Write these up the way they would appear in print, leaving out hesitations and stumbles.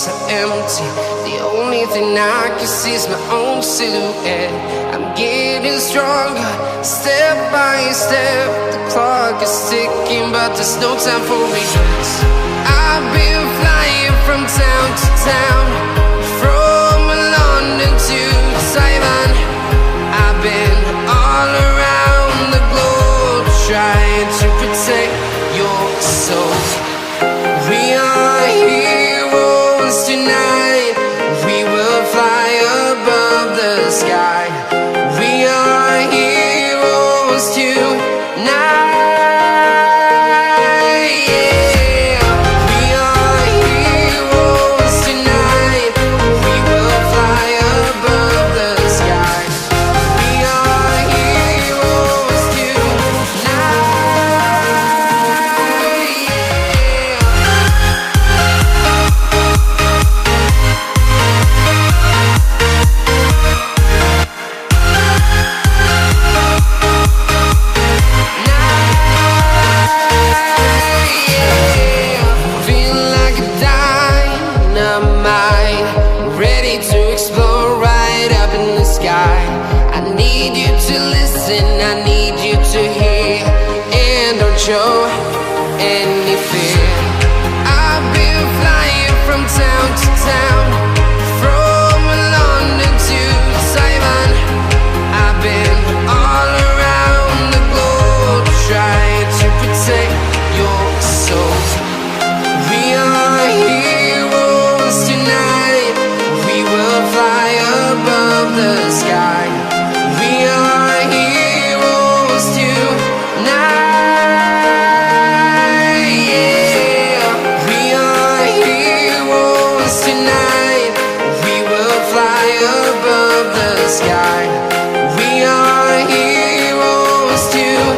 so empty. The only thing I can see is my own silhouette. I'm getting stronger, step by step. The clock is ticking, but there's no time for regrets. I've been flying from town to town, from London to Taiwan. I've been all around the globe, trying to protect your soul. We are heroes tonight. We will fly above the sky. We are heroes tonight. Show any fear. I've been flying from town to town, from London to Taiwan. I've been all around the globe, trying to protect your soul. We are heroes tonight. We will fly above the sky. We are heroes tonight. Sky. We are heroes tonight.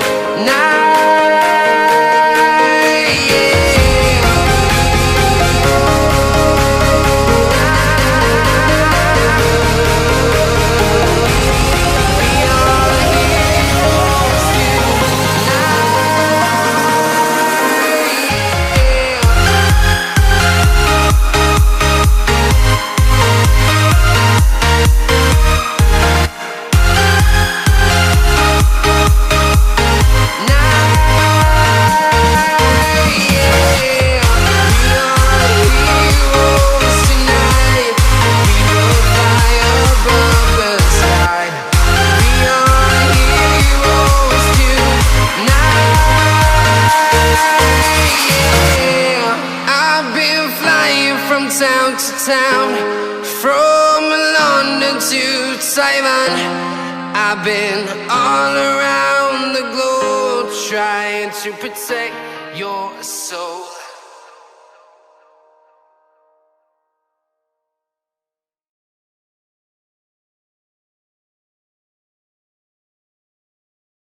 Town to town, from London to Taiwan. I've been all around the globe, trying to protect your soul.